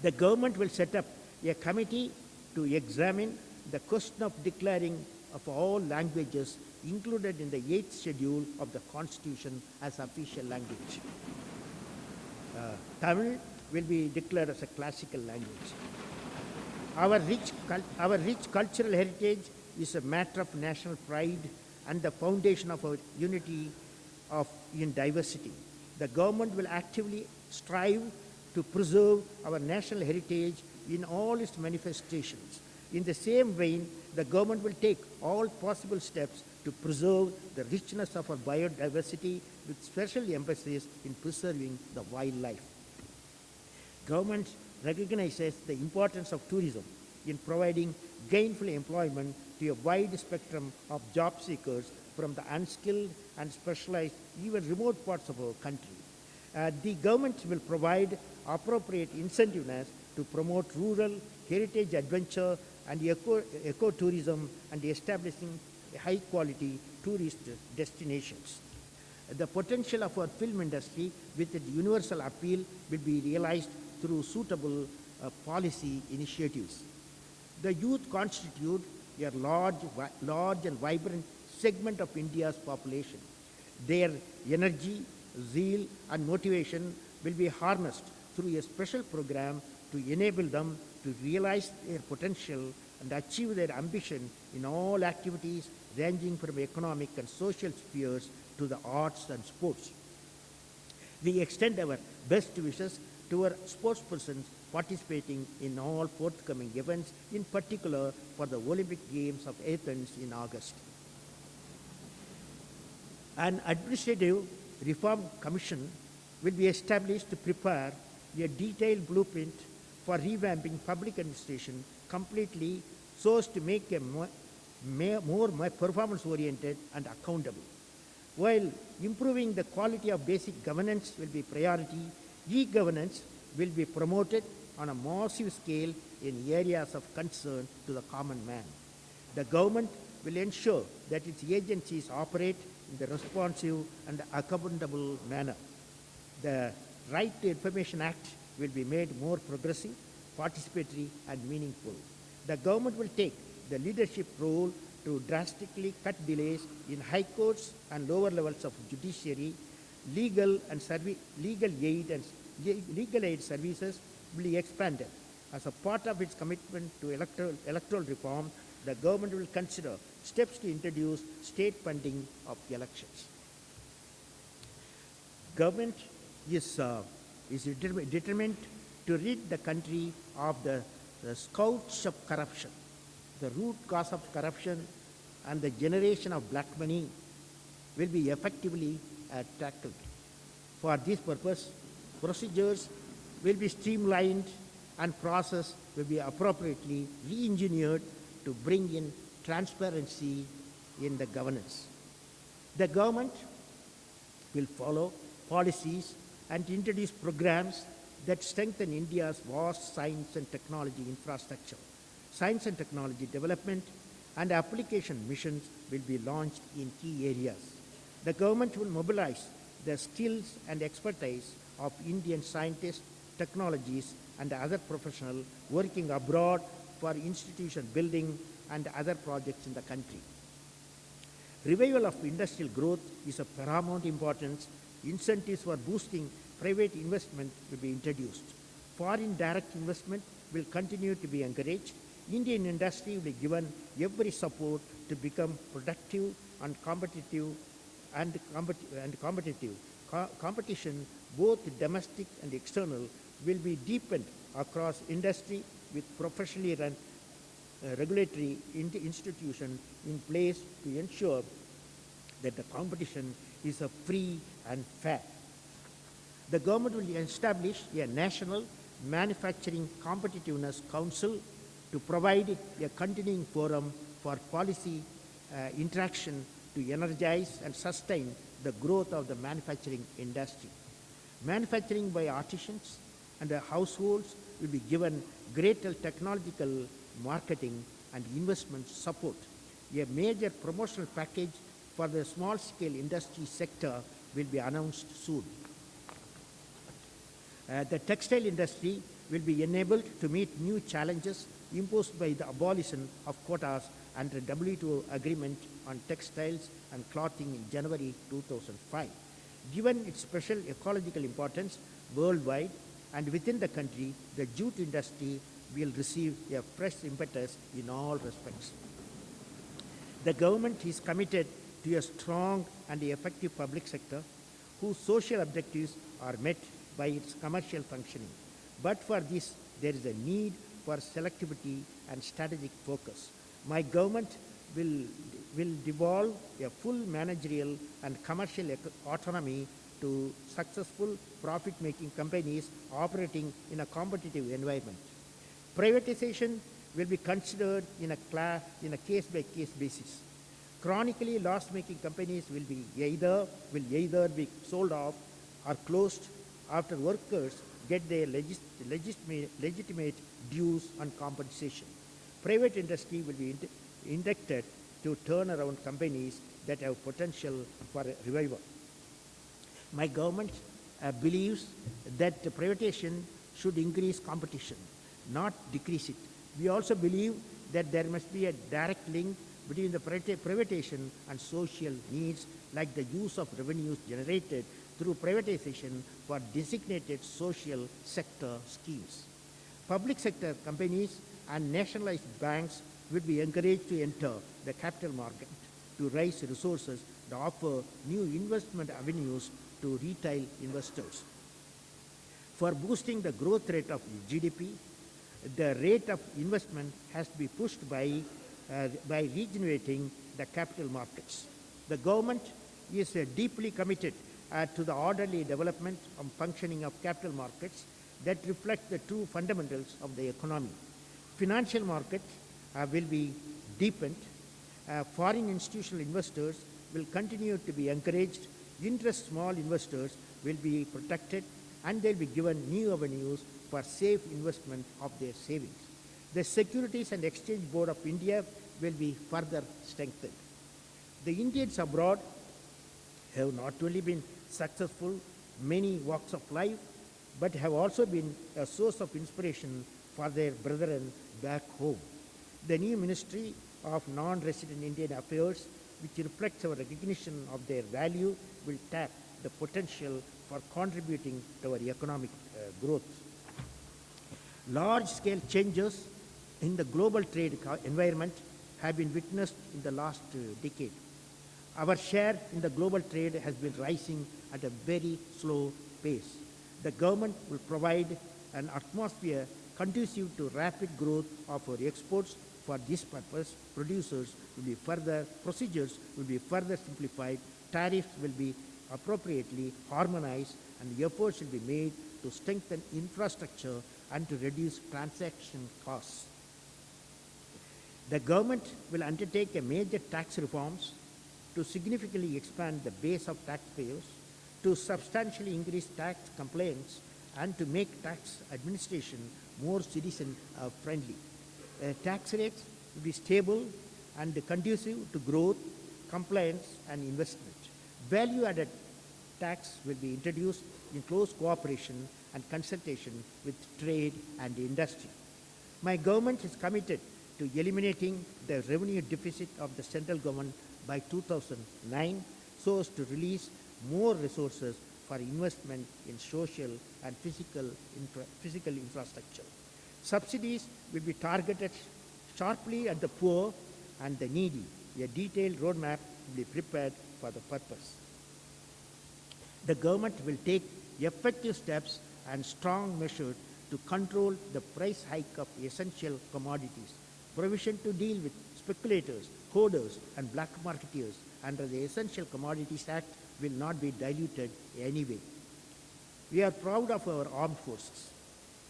The government will set up a committee to examine the question of declaring of all languages included in the 8th schedule of the Constitution as official language. Tamil will be declared as a classical language. Our rich cultural heritage is a matter of national pride and the foundation of our unity in diversity. The government will actively strive to preserve our national heritage in all its manifestations. In the same vein, the government will take all possible steps to preserve the richness of our biodiversity with special emphasis in preserving the wildlife. Government recognizes the importance of tourism in providing gainful employment to a wide spectrum of job seekers from the unskilled and specialized, even remote parts of our country. The government will provide appropriate incentives to promote rural heritage adventure and ecotourism and establishing high-quality tourist destinations. The potential of our film industry with its universal appeal will be realized through suitable policy initiatives. The youth constitute a large and vibrant segment of India's population. Their energy, zeal, and motivation will be harnessed through a special program to enable them to realize their potential and achieve their ambition in all activities ranging from economic and social spheres to the arts and sports. We extend our best wishes to our sportspersons participating in all forthcoming events, in particular for the Olympic Games of Athens in August. An administrative reform commission will be established to prepare a detailed blueprint for revamping public administration completely so as to make a more performance-oriented and accountable. While improving the quality of basic governance will be priority, e-governance will be promoted on a massive scale in areas of concern to the common man. The government will ensure that its agencies operate in the responsive and accountable manner. The Right to Information Act will be made more progressive, participatory, and meaningful. The government will take the leadership role to drastically cut delays in high courts and lower levels of judiciary. Legal aid services will be expanded. As a part of its commitment to electoral reform, the government will consider steps to introduce state funding of elections. Government is determined to rid the country of the scourge of corruption. The root cause of corruption and the generation of black money will be effectively tackled. For this purpose, procedures will be streamlined and process will be appropriately re-engineered to bring in transparency in the governance. The government will follow policies and introduce programs that strengthen India's vast science and technology infrastructure. Science and technology development and application missions will be launched in key areas. The government will mobilize the skills and expertise of Indian scientists, technologies, and other professionals working abroad for institution building and other projects in the country. Revival of industrial growth is of paramount importance. Incentives for boosting private investment will be introduced. Foreign direct investment will continue to be encouraged. Indian industry will be given every support to become productive and competitive. Competition, both domestic and external, will be deepened across industry with professionally run regulatory institution in place to ensure that the competition is free and fair. The government will establish a national manufacturing competitiveness council to provide a continuing forum for policy interaction to energize and sustain the growth of the manufacturing industry. Manufacturing by artisans and the households will be given greater technological marketing and investment support. A major promotional package for the small-scale industry sector will be announced soon. The textile industry will be enabled to meet new challenges imposed by the abolition of quotas under WTO agreement on textiles and clothing in January 2005. Given its special ecological importance worldwide and within the country, the jute industry will receive a fresh impetus in all respects. The government is committed to a strong and effective public sector whose social objectives are met by its commercial functioning. But for this, there is a need for selectivity and strategic focus. My government will devolve a full managerial and commercial autonomy to successful profit-making companies operating in a competitive environment. Privatization will be considered in a case-by-case basis. Chronically loss-making companies will either be sold off or closed after workers get their legitimate dues and compensation. Private industry will be inducted to turn around companies that have potential for revival. My government believes that privatization should increase competition, not decrease it. We also believe that there must be a direct link between the privatization and social needs, like the use of revenues generated through privatization for designated social sector schemes. Public sector companies and nationalized banks will be encouraged to enter the capital market to raise resources to offer new investment avenues to retail investors. For boosting the growth rate of GDP, the rate of investment has to be pushed by regenerating the capital markets. The government is deeply committed to the orderly development and functioning of capital markets that reflect the true fundamentals of the economy. Financial markets will be deepened. Foreign institutional investors will continue to be encouraged. Interest small investors will be protected, and they'll be given new avenues for safe investment of their savings. The Securities and Exchange Board of India will be further strengthened. The Indians abroad have not only been successful in many walks of life, but have also been a source of inspiration for their brethren back home. The new Ministry of Non-Resident Indian Affairs, which reflects our recognition of their value, will tap the potential for contributing to our economic growth. Large-scale changes in the global trade environment have been witnessed in the last decade. Our share in the global trade has been rising at a very slow pace. The government will provide an atmosphere conducive to rapid growth of our exports. For this purpose, procedures will be further simplified, tariffs will be appropriately harmonized, and efforts will be made to strengthen infrastructure and to reduce transaction costs. The government will undertake a major tax reforms to significantly expand the base of taxpayers, to substantially increase tax compliance, and to make tax administration more citizen-friendly. Tax rates will be stable and conducive to growth, compliance, and investment. Value-added tax will be introduced in close cooperation and consultation with trade and industry. My government is committed to eliminating the revenue deficit of the central government by 2009 so as to release more resources for investment in social and physical infrastructure. Subsidies will be targeted sharply at the poor and the needy. A detailed roadmap will be prepared for the purpose. The government will take effective steps and strong measures to control the price hike of essential commodities. Provision to deal with speculators, hoarders, and black marketeers under the Essential Commodities Act will not be diluted anyway. We are proud of our armed forces.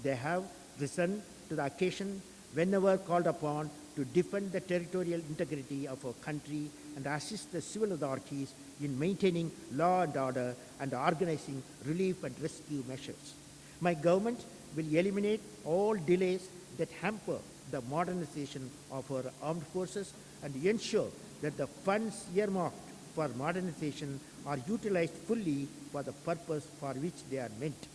They have risen to the occasion whenever called upon to defend the territorial integrity of our country and assist the civil authorities in maintaining law and order and organizing relief and rescue measures. My government will eliminate all delays that hamper the modernization of our armed forces and ensure that the funds earmarked for modernization are utilized fully for the purpose for which they are meant.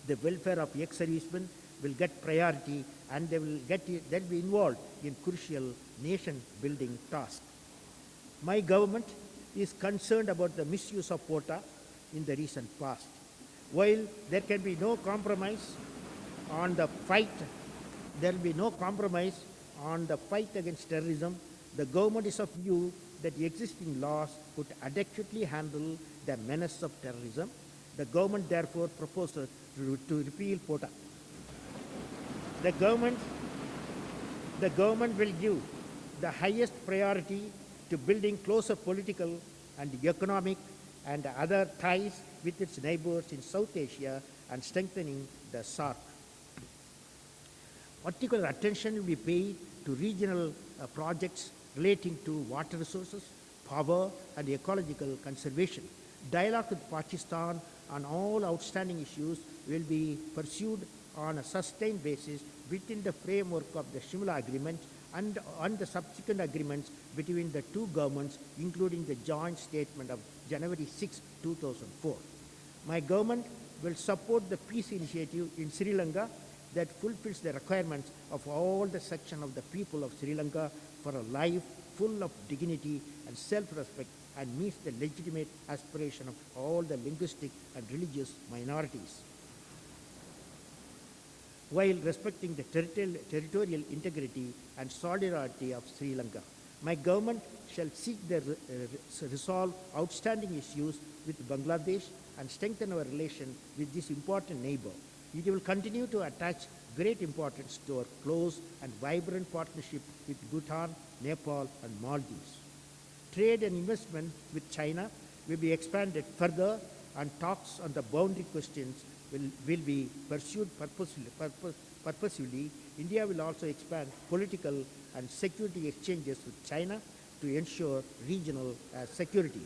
The welfare of ex-servicemen will get priority and they'll be involved in crucial nation-building tasks. My government is concerned about the misuse of quota in the recent past. While there can be no compromise on the fight, there will be no compromise on the fight against terrorism. The government is of view that the existing laws would adequately handle the menace of terrorism. The government therefore proposes to repeal quota. The government will give the highest priority to building closer political and economic and other ties with its neighbors in South Asia and strengthening the SAARC. Particular attention will be paid to regional projects relating to water resources, power, and ecological conservation. Dialogue with Pakistan on all outstanding issues will be pursued on a sustained basis within the framework of the Shimla Agreement and on the subsequent agreements between the two governments, including the joint statement of January 6, 2004. My government will support the peace initiative in Sri Lanka that fulfills the requirements of all the sections of the people of Sri Lanka for a life full of dignity and self-respect and meets the legitimate aspiration of all the linguistic and religious minorities, while respecting the territorial integrity and solidarity of Sri Lanka. My government shall seek to resolve outstanding issues with Bangladesh and strengthen our relation with this important neighbor. It will continue to attach great importance to our close and vibrant partnership with Bhutan, Nepal, and Maldives. Trade and investment with China will be expanded further, and talks on the boundary questions will be pursued purposefully. India will also expand political and security exchanges with China to ensure regional security.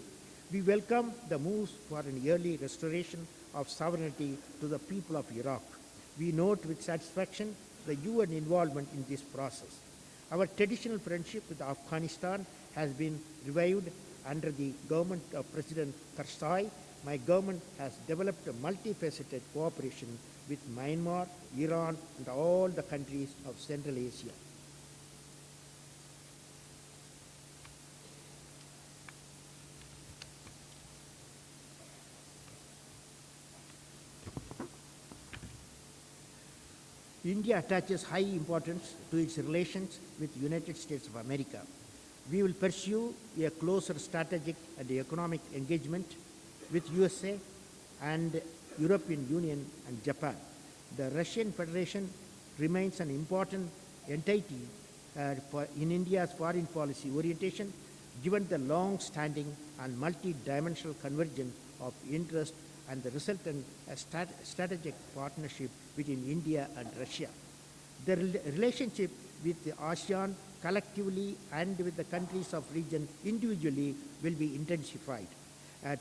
We welcome the moves for an early restoration of sovereignty to the people of Iraq. We note with satisfaction the UN involvement in this process. Our traditional friendship with Afghanistan has been revived under the government of President Karzai. My government has developed a multifaceted cooperation with Myanmar, Iran, and all the countries of Central Asia. India attaches high importance to its relations with the United States of America. We will pursue a closer strategic and economic engagement with USA and European Union and Japan. The Russian Federation remains an important entity in India's foreign policy orientation, given the long-standing and multi-dimensional convergence of interest and the resultant strategic partnership between India and Russia. The relationship with the ASEAN collectively and with the countries of region individually will be intensified.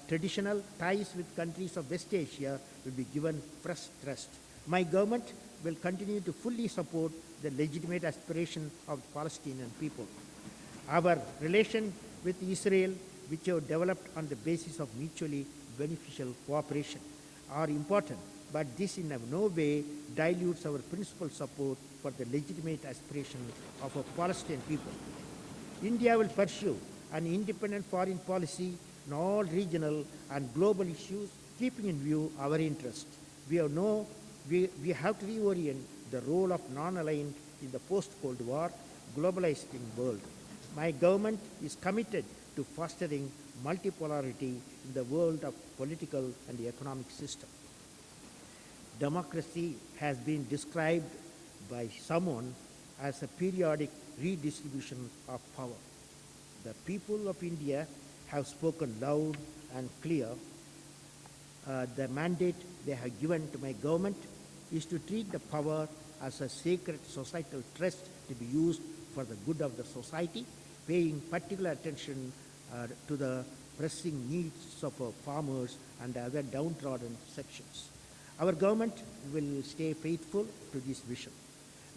Traditional ties with countries of West Asia will be given fresh thrust. My government will continue to fully support the legitimate aspiration of the Palestinian people. Our relation with Israel, which have developed on the basis of mutually beneficial cooperation, are important, but this in no way dilutes our principal support for the legitimate aspiration of our Palestinian people. India will pursue an independent foreign policy on all regional and global issues, keeping in view our interests. We have to reorient the role of non-aligned in the post-Cold War globalizing world. My government is committed to fostering multipolarity in the world of political and the economic system. Democracy has been described by someone as a periodic redistribution of power. The people of India have spoken loud and clear The mandate they have given to my government is to treat the power as a sacred societal trust to be used for the good of the society, paying particular attention to the pressing needs of farmers and other downtrodden sections. Our government will stay faithful to this vision.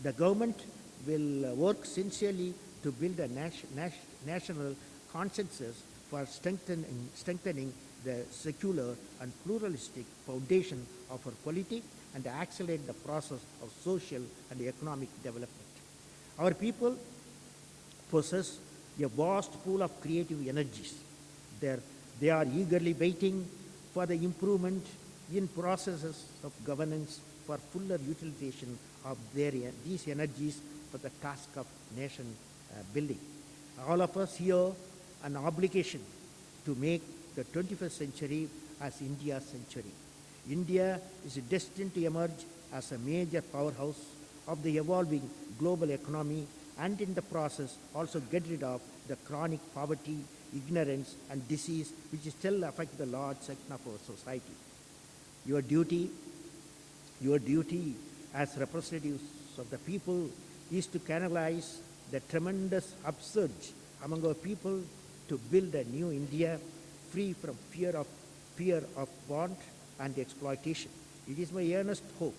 The government will work sincerely to build a national consensus for strengthening the secular and pluralistic foundation of our polity and accelerate the process of social and economic development. Our people possess a vast pool of creative energies. They are eagerly waiting for the improvement in processes of governance for fuller utilization of these energies for the task of nation building. All of us here an obligation to make the 21st century as India's century. India is destined to emerge as a major powerhouse of the evolving global economy and in the process also get rid of the chronic poverty, ignorance and disease which still affect the large section of our society. Your duty as representatives of the people is to canalize the tremendous upsurge among our people to build a new India free from fear of want and exploitation. It is my earnest hope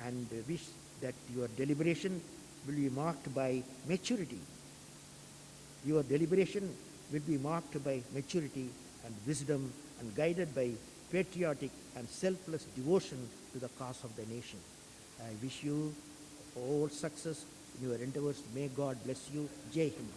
and wish that your deliberation will be marked by maturity. Your deliberation will be marked by maturity and wisdom and guided by patriotic and selfless devotion to the cause of the nation. I wish you all success in your endeavors. May God bless you. Jai Hind.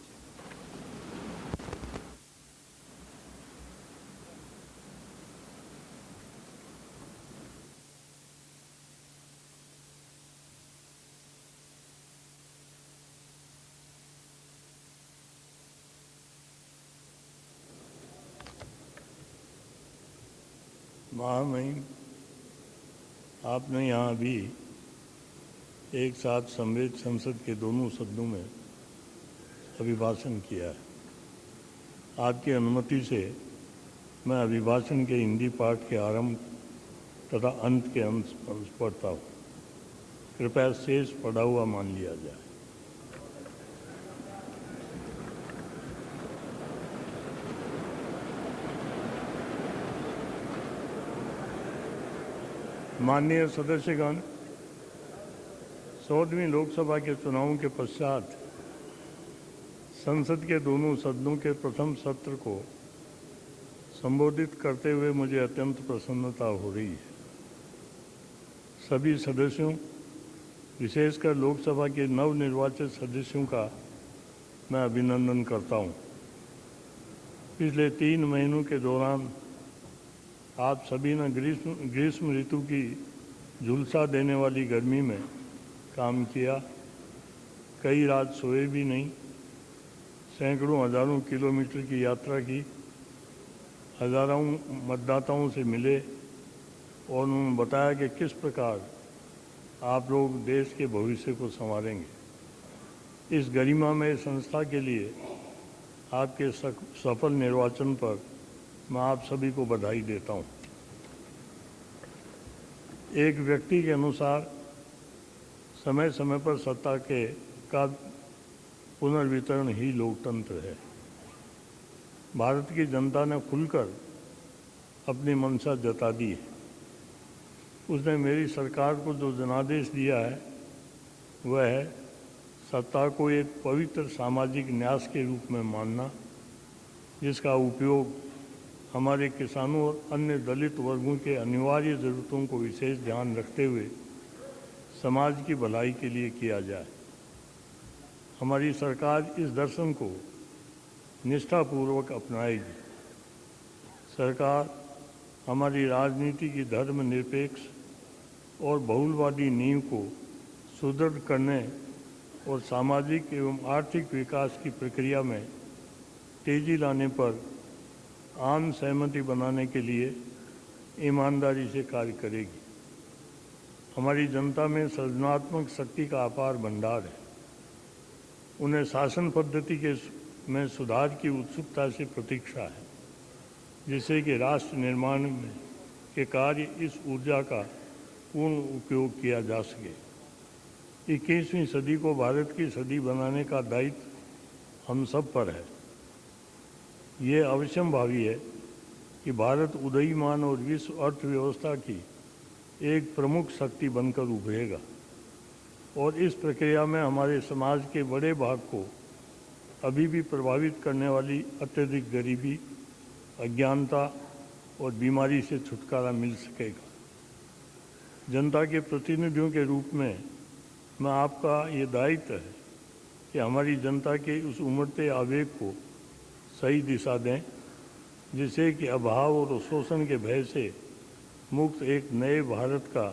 महामहिम, आपने यहाँ भी एक साथ समवेत संसद के दोनों सदनों में अभिभाषण किया है। आपकी अनुमति से मैं अभिभाषण के हिंदी पाठ के आरंभ तथा अंत के अंश पढ़ता हूँ। कृपया शेष पढ़ा हुआ मान लिया जाए। माननीय सदस्यगण, 14वीं लोकसभा के चुनावों के पश्चात संसद के दोनों सदनों के प्रथम सत्र को संबोधित करते हुए मुझे अत्यंत प्रसन्नता हो रही है। सभी सदस्यों, विशेषकर लोकसभा के नवनिर्वाचित सदस्यों का मैं अभिनंदन करता हूं। पिछले 3 महीनों के दौरान आप सभी ने ग्रीष्म ऋतु की झुलसा देने वाली गर्मी में काम किया। कई रात सोए भी नहीं। सैकड़ों हजारों किलोमीटर की यात्रा की। हजारों मतदाताओं से मिले और उन्होंने बताया कि किस प्रकार आप लोग देश के भविष्य को संवारेंगे। इस गरिमामय संस्था के लिए आपके सफल निर्वाचन पर मैं आप सभी को बधाई देता हूं। एक व्यक्ति के अनुसार समय समय पर सत्ता का पुनर्वितरण ही लोकतंत्र है। भारत की जनता ने खुलकर अपनी मंशा जता दी है। उसने मेरी सरकार को जो जनादेश दिया है वह है सत्ता को एक पवित्र सामाजिक न्यास के रूप में मानना, जिसका उपयोग हमारे किसानों और अन्य दलित वर्गों के अनिवार्य ज़रूरतों को विशेष ध्यान रखते हुए समाज की भलाई के लिए किया जाए। हमारी सरकार इस दर्शन को निष्ठापूर्वक अपनाएगी। सरकार हमारी राजनीति की धर्मनिरपेक्ष और बहुलवादी नींव को सुदृढ़ करने और सामाजिक एवं आर्थिक विकास की प्रक्रिया में तेजी लाने पर आम सहमति बनाने के लिए ईमानदारी से कार्य करेगी। हमारी जनता में सृजनात्मक शक्ति का अपार भंडार है। उन्हें शासन पद्धति में सुधार की उत्सुकता से प्रतीक्षा है, जिससे कि राष्ट्र निर्माण में के कार्य इस ऊर्जा का पूर्ण उपयोग किया जा सके। 21वीं सदी को भारत की सदी बनाने का दायित्व हम सब पर है। ये अवश्यंभावी है कि भारत उदीयमान और विश्व अर्थव्यवस्था की एक प्रमुख शक्ति बनकर उभरेगा और इस प्रक्रिया में हमारे समाज के बड़े भाग को अभी भी प्रभावित करने वाली अत्यधिक गरीबी, अज्ञानता और बीमारी से छुटकारा मिल सकेगा। जनता के प्रतिनिधियों के रूप में मैं आपका ये दायित्व है कि हमारी जनता के उस उमड़ते आवेग को सही दिशा दें, जिससे कि अभाव और शोषण के भय से मुक्त एक नए भारत का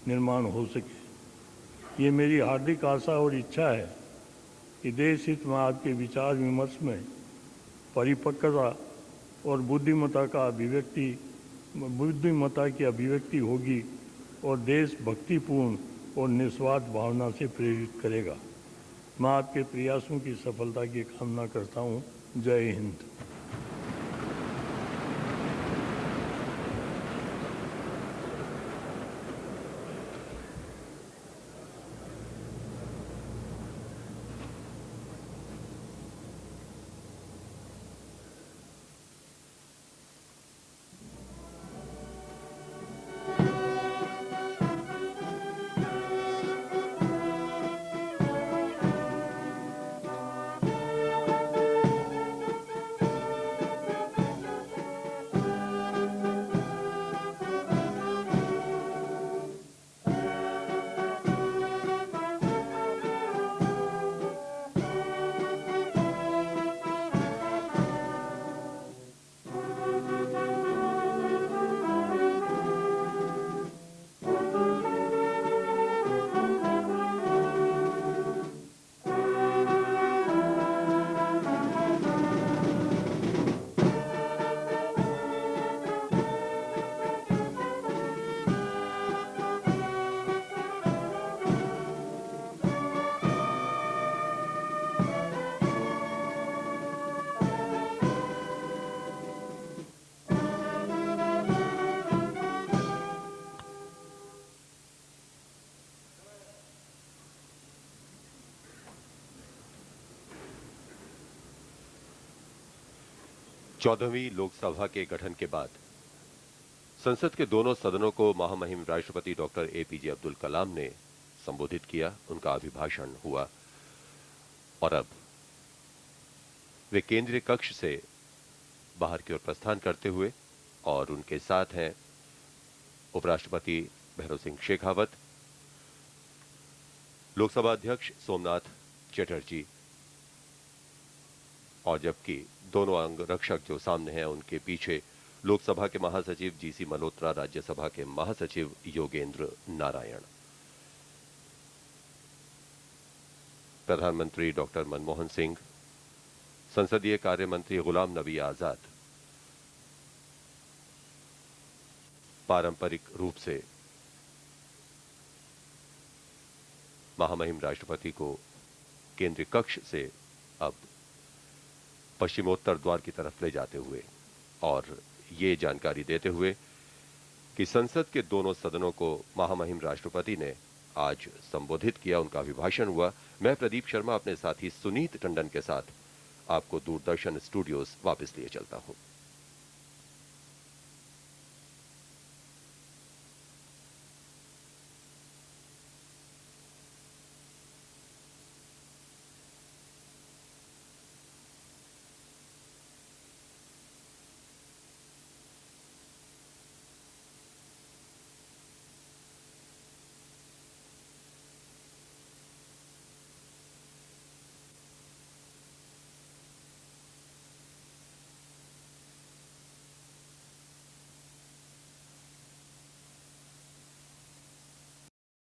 निर्माण हो सके। ये मेरी हार्दिक आशा और इच्छा है कि देश हित में आपके विचार विमर्श में परिपक्वता और बुद्धिमत्ता की अभिव्यक्ति होगी और देश भक्तिपूर्ण और निस्वार्थ भावना से प्रेरित करेगा। मैं आपके प्रयासों की सफलता की कामना करता हूँ। जय हिंद। चौदहवीं लोकसभा के गठन के बाद संसद के दोनों सदनों को महामहिम राष्ट्रपति डॉक्टर A.P.J. अब्दुल कलाम ने संबोधित किया, उनका अभिभाषण हुआ और अब वे केंद्रीय कक्ष से बाहर की ओर प्रस्थान करते हुए और उनके साथ हैं उपराष्ट्रपति भैरव सिंह शेखावत, लोकसभा अध्यक्ष सोमनाथ चटर्जी और जबकि दोनों अंगरक्षक जो सामने हैं उनके पीछे लोकसभा के महासचिव जी.सी. मल्होत्रा, राज्यसभा के महासचिव योगेंद्र नारायण, प्रधानमंत्री डॉक्टर मनमोहन सिंह, संसदीय कार्य मंत्री गुलाम नबी आजाद पारंपरिक रूप से महामहिम राष्ट्रपति को केंद्रीय कक्ष से अब पश्चिमोत्तर द्वार की तरफ ले जाते हुए और ये जानकारी देते हुए कि संसद के दोनों सदनों को महामहिम राष्ट्रपति ने आज संबोधित किया, उनका अभिभाषण हुआ। मैं प्रदीप शर्मा अपने साथी सुनीत टंडन के साथ आपको दूरदर्शन स्टूडियोज वापस लिए चलता हूं।